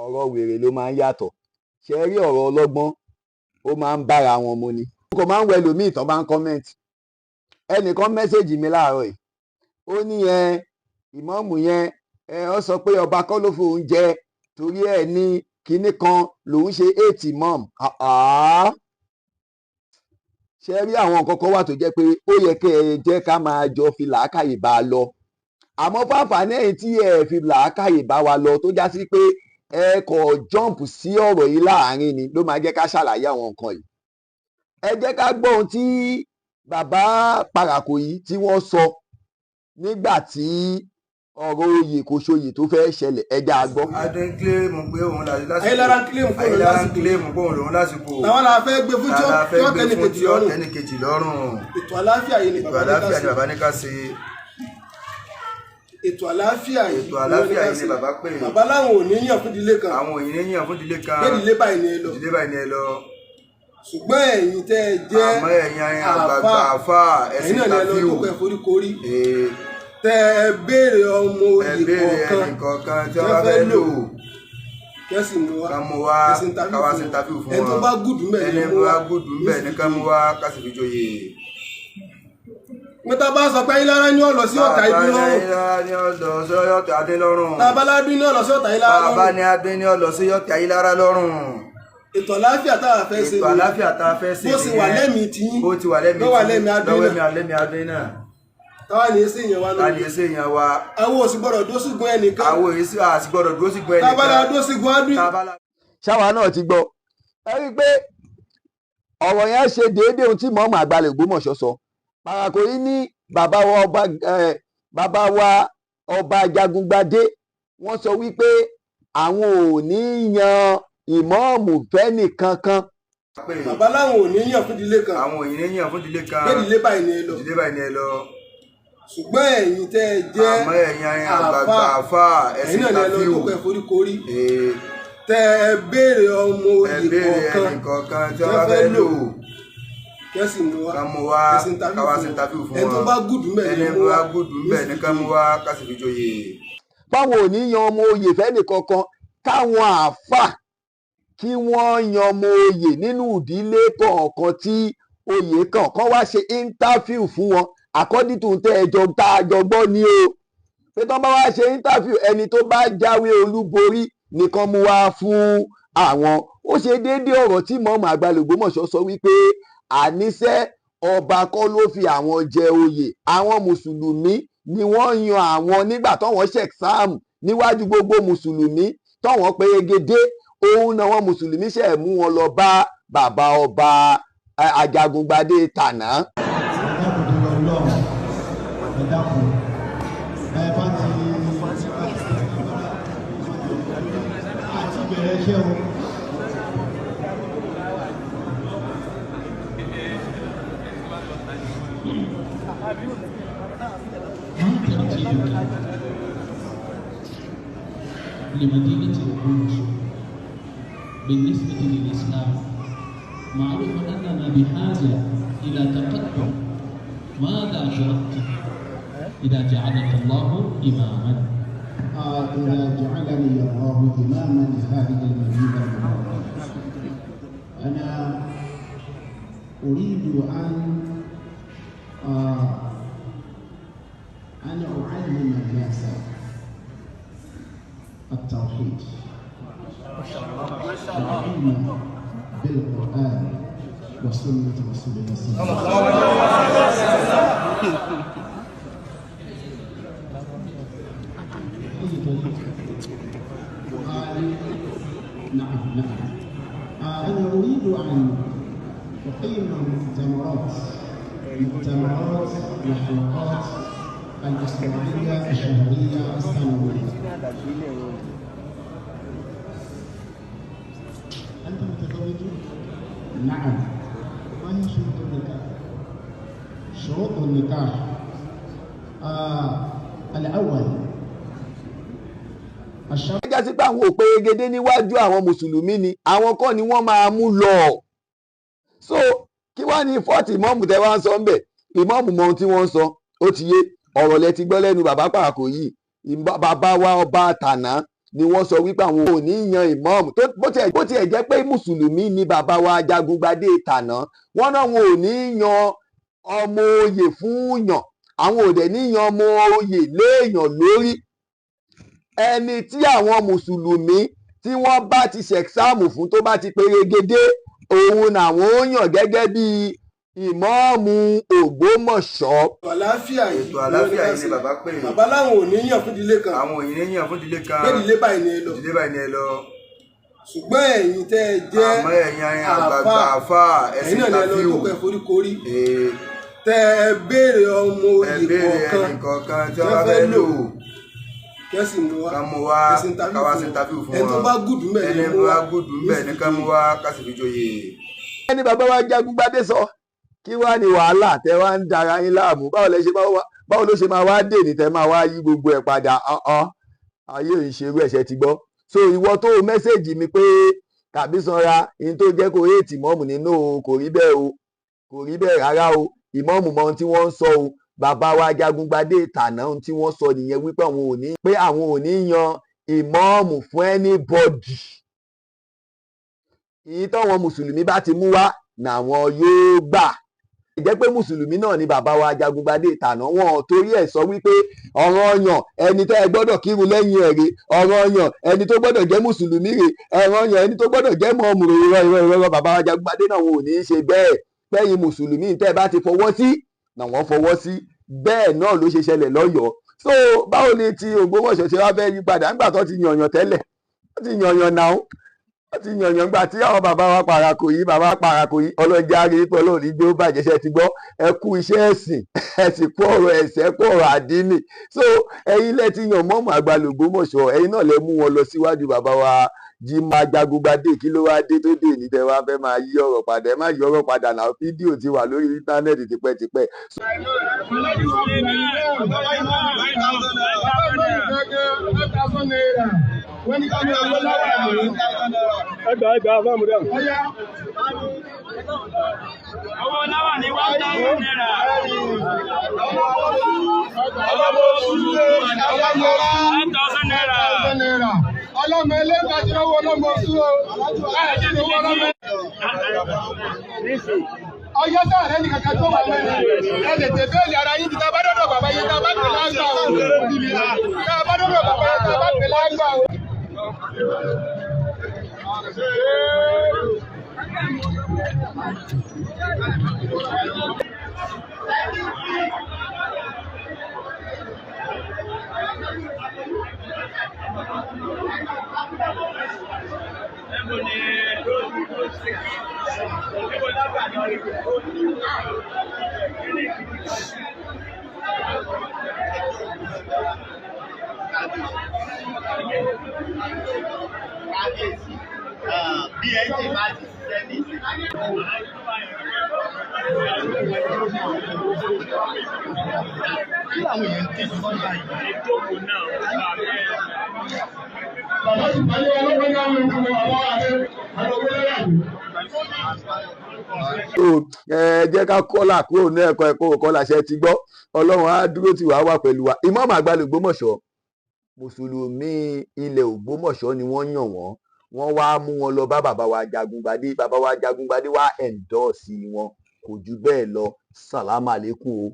ọ̀rọ̀ wèrè ló máa ń yàtọ̀ ṣe rí ọ̀rọ̀ ọlọ́gbọ́n ó máa ń bára wọn mu ni. kò máa ń wẹ lòmíì tán bá ń kọ́mẹ́ǹtì ẹnìkan mẹ́sẹ̀jì mi láàárọ̀ yìí ó ní ìmáàmù yẹn ó sọ pé ọba kọ́ ló fòun jẹ torí ẹ̀ ní kinní kan lòun ṣe 8 imam ṣe rí àwọn nǹkan kan wà tó jẹ́ pé ó yẹ kí ẹ jẹ́ ká máa jọ fi làákàyè bá a lọ àmọ́ fáfàní ẹ̀yìn tí ẹ fi làákàyè bá wa lọ tó já sí pé ẹ kò jọ́ǹpù sí ọ̀rọ̀ yìí láàrin ni ló máa jẹ́ ká ṣàlàyé àwọn nǹkan yìí. ẹ jẹ́ ká gbọ́ ohun tí bàbá Parako yìí tí wọ́n sọ nígbà tí ọ̀rọ̀ oyè kò ṣoyè tó fẹ́ ṣẹlẹ̀ ẹja àgbọ́. adé ń kílèmù pé òun lásìkò. Ayélára ń kílèmù pé òun lòun lásìkò. àwọn la fẹ́ gbé fún tí ó tẹnìkejì lọ́rùn. ètò àlàáfíà yìí ni bàbá ní ká ṣe. ètò àlàáfíà yìí ni bàbá pè. bàbá láwọn ò ní yàn fún ìdílé kan. àwọn ò ní yàn fún ìdílé kan. ìdílé báyìí ni ẹ lọ. ìdílé báyìí ni ẹ lọ. ṣùgbọ́n ẹ̀yin tẹ́ ẹ jẹ́ àfà ẹ̀sìn náà ni ẹ lọ tó kẹ́ foríkorí. tẹ́ ẹ béèrè ọmọ oyè kọ̀ọ̀kan tí wọ́n bá fẹ́ lò kẹ́sì mú wa káwá sí tàbí fún wọn. ẹni tó bá gùdù mẹ́ẹ̀ ni mú wa gùdù mẹ́ẹ̀ ní ká mú wa ká sì fi joyè. Mẹ́ta bá sọ pé Ayélára ní ọ̀lọ́ sí ọ̀tà ibi lọ́rùn. Ayélára ní ọ̀lọ́ sí ọ̀tà adé lọ́rùn. Tabaládún ní ọ̀lọ́ sí ọ̀tà Ayélára lọ́rùn. Bàbá ní adé ní ọ̀lọ́ sí ọ̀tà Ayélára lọ́rùn. Ètò àlàáfíà tá a fẹ́ ṣe. Ètò àlàáfíà tá a fẹ́ ṣe. Bó sì wà lẹ́mìí tí yín. Bó ti wà lẹ́mìí tí yín. lọ́wọ́ lẹ́mìí adé náà. Táwa ní èsì èèyàn wa lórí. Táwa ní èsì èèyàn wa. Àwọn òsì gbọ́dọ̀ dó sígun ẹnìkan. Àwọn èsì àti gbọ́dọ̀ dó sígun ẹnìkan. Tábàlá dó sígun adún. Ṣáwa náà ti gbọ́ ẹ rí i pé ọ̀rọ̀ yẹn ṣe déédéé ohun tí mọ̀ọ́mọ̀ àgbàlẹ̀ Ògbómọ̀ṣọ́ sọ. Parako yìí ní bàbá wa ọba Jagungbadé wọ́n sọ wípé àwọn ò ní yan ìmọ̀ọ́mù fẹ́nì kankan. bàbá láwọn ò ní yàn fún ìdílé kan. àwọn ò ní yàn fún ìdílé kan. ìdílé báyìí ni ẹ lọ. ìdílé báyìí ni ẹ lọ. ṣùgbọ́n ẹ̀yin tẹ́ ẹ jẹ́ àfà ẹ̀sìn tàbí ẹ̀yin náà ni ẹ lọ tó kẹ́ foríkorí. tẹ́ ẹ béèrè ọmọ oyè kọ̀ọ̀kan tí wọ́n bá fẹ́ lò kẹ́sì mú wa káwá sí tàbí fún wọn. ẹni tó bá gùdù mẹ́ẹ̀ ní ká mú wa ká sì fi joyè. báwọn ò ní yan ọmọ oyè fẹ́nì kankan káwọn àáfà kí wọ́n yan ọmọ oyè nínú ìdílé kọ̀ọ̀kan tí oyè kọ̀ọ̀kan wá ṣe interview fún wọn according to tẹ́ ẹjọ́ tá a jọ gbọ́ ni o pé tán bá wá ṣe interview ẹni tó bá jáwé olúborí nìkan mú wá fún àwọn. ó ṣe déédéé ọ̀rọ̀ tí mọ̀ọ́mọ̀ àgbàlẹ̀ Ògbómọ̀ṣọ́ sọ wípé àníṣe ọba kọ́ ló fi àwọn jẹ oyè àwọn mùsùlùmí ni wọ́n yan àwọn nígbà táwọn ṣe exam níwájú gbogbo mùsùlùmí táwọn pé egede òun náà wọn mùsùlùmí ṣe mú wọn lọ bá bàbá ọba Ajagungbadé tàná. لمدينة الخروج بالنسبة للإسلام معروف أننا بحاجة إلى تقدم. ماذا شرطت إذا جعلك الله إماما؟ إذا جعلني الله إماما لهذه المدينة المباركة أنا أريد أن أعلم الناس التوحيد العلم بالقرآن وسنة رسول الله صلى الله عليه وسلم. نعم أنا أريد أن أقيم مؤتمرات وحلقات الأسبوعية الشهرية السنوية. أنت متزوج؟ نعم. ما هي شروط النكاح؟ شروط النكاح الأول ẹjá sí pé àwọn ò pé egede níwájú àwọn mùsùlùmí ni àwọn kọ́ ni wọ́n máa mú lọ. so kí wá ní fọ́ọ̀tì ìmọ̀ọ́mù tẹ́ wá ń sọ ń bẹ̀ ìmọ̀ọ́mù mọ ohun tí wọ́n ń sọ ó ti yé ọ̀rọ̀ lẹ ti gbọ́ lẹ́nu bàbá Parako yìí bàbá wa ọba tàná ni wọ́n sọ wípé àwọn ò ní yan ìmáàmù bó tiẹ̀ jẹ́ pé mùsùlùmí ni bàbá wa Ajagungbadé tàná wọ́n náà wọn ò ní yan ọmọ oyè fún yàn àwọn ò dẹ̀ ní yan ọmọ oyè léèyàn lórí ẹni tí àwọn mùsùlùmí tí wọ́n bá ti ṣẹ̀sáàmù fún tó bá ti perégedé òun làwọn ó yàn gẹ́gẹ́ bí ìmáàmù Ògbómọ̀ṣọ́. ètò àlàáfíà yìí ni bàbá pè é. bàbá láwọn ò ní yàn fún ìdílé kan. àwọn ò ní yàn fún ìdílé kan. bẹ́ẹ̀ ìdílé báyìí ni ẹ lọ. ìdílé báyìí ni ẹ lọ. ṣùgbọ́n ẹ̀yin tẹ́ ẹ jẹ́ àmọ́ ẹ̀yin àgbààgbà àfà ẹ̀sìn tàbí ẹ̀yin náà lẹ lọ tó pẹ́ foríkorí. tẹ́ ẹ béèrè ọmọ oyè kọ̀ọ̀kan tí wọ́n bá fẹ́ lò kẹ́sì mú wa káwá sí interview fún wọn. ẹni tó bá gùdù mẹ́ẹ̀ ẹni tó bá gùdù mẹ́ẹ̀ ní ká mú wa ká sì fi joyè. ẹni bàbá wa Ajagungbadé sọ kí wá ní wàhálà tẹ wá ń dara yín láàmú báwo ló ṣe máa wá dè ní tẹ máa wá yí gbogbo ẹ̀ padà ayé ìṣerú ẹ̀ṣẹ̀ ti gbọ́ so ìwọ tó mẹ́sẹ̀gì mi pé tàbí sanra ní tó jẹ́ kó èètì mọ́ọ̀mù nínú kò rí bẹ́ẹ̀ rárá o ìmọ̀ọ̀mù mọ ohun tí wọ́n ń sọ o bàbá wa Ajagungbadé tàná ohun tí wọ́n sọ nìyẹn wípé àwọn ò ní yan ìmọ̀ọ̀mù fún anybody ìyí táwọn mùsùlùmí bá ti mú wá làwọn yóò gbà jẹ́ pé mùsùlùmí náà ni bàbá wa Ajagungbadé tàná wọn torí ẹ̀ sọ wípé ọ̀ranyàn ẹni tẹ́ ẹ gbọ́dọ̀ kírun lẹ́yìn ẹ̀ rè ọ̀ranyàn ẹni tó gbọ́dọ̀ jẹ́ mùsùlùmí rè ọ̀ranyàn ẹni tó gbọ́dọ̀ jẹ́ mọ̀ọ́mù rè ìrọ̀ bàbá wa Ajagungbadé náà wọn ò ní í ṣe bẹ́ẹ̀ pẹ́yìn mùsùlùmí tẹ́ ẹ bá ti fọwọ́ sí làwọn fọwọ́ sí bẹ́ẹ̀ náà ló ṣe ṣẹlẹ̀ lọ́yọ̀ọ́ so báwo ni ti Ògbómọ̀ṣọ́ ṣe wá fẹ́ yí padà nígbà tó ti yànyàn tẹ́lẹ̀ wọ́n ti yànyàn náà wọ́n ti yànyàn gbà tí àwọn bàbá wa parakò yìí ọlọ́jà rí pé ọlọ́run ní gbé ó bàjẹ́ ṣe ti gbọ́ ẹ kú iṣẹ́ ẹ̀sìn ẹ sì kú ọ̀rọ̀ ẹ̀sìn ẹ kú ọ̀rọ̀ àdínì so ẹ̀yin lẹ ti yàn mọ́mọ́ àgbàlẹ̀ Ògbómọ̀ṣọ́ ẹ̀yin náà lẹ mú wọn lọ síwájú bàbá wa Jímọ̀ Ajagungbadé kí ló wá dé tó dé ní tẹ wá fẹ́ máa yí ọ̀rọ̀ padà ẹ má yí ọ̀rọ̀ padà náà fídíò ti wà lórí íńtánẹ́ẹ̀tì tipẹ́tipẹ́. ẹgbàá fáwọn ọmọdé àwọn. owó náwà ní 1,000 naira. ọlọ́mọ oṣù 1,000 naira. ọlọ́mọ ẹlẹ́gbàá tí owó ọlọ́mọ oṣù o. láti ní owó ọlọ́mọ. ọjọ́ tá àrẹ́ ní kankan tó wà lẹ́yìn ẹ lè tẹ bẹ́ẹ̀lì ara yín tí tá a bá dọ́dọ̀ bàbá yẹn tá a bá pè lágbà o. tá a bá dọ́dọ̀ bàbá yẹn tá a bá pè lágbà o. Bí ẹ ṣe máa ti ṣiṣẹ́ ní kí làwọn èèyàn ti sọ báyìí? Ìjókòó náà wà bẹ́ẹ̀. bàbá ti parí ọlọ́pàá náà ló ń kọ́ àwọn ààrẹ àlọ́gbé lẹ́yà mi. ẹ jẹ́ ká kọ́là kúrò ní ẹ̀kọ́ kọ́là ṣe ti gbọ́ ọlọ́run á dúró tì wá wà pẹ̀lú wa ìmáàmù àgbàlẹ̀ Ògbómọ̀ṣọ́ mùsùlùmí ilẹ̀ Ògbómọ̀ṣọ́ ni wọ́n yàn wọ́n wá mú wọn lọ bá bàbá wa Ajagungbadé wá endorse wọn kò jù bẹ́ẹ̀ lọ sàlámà lẹ́kùn o.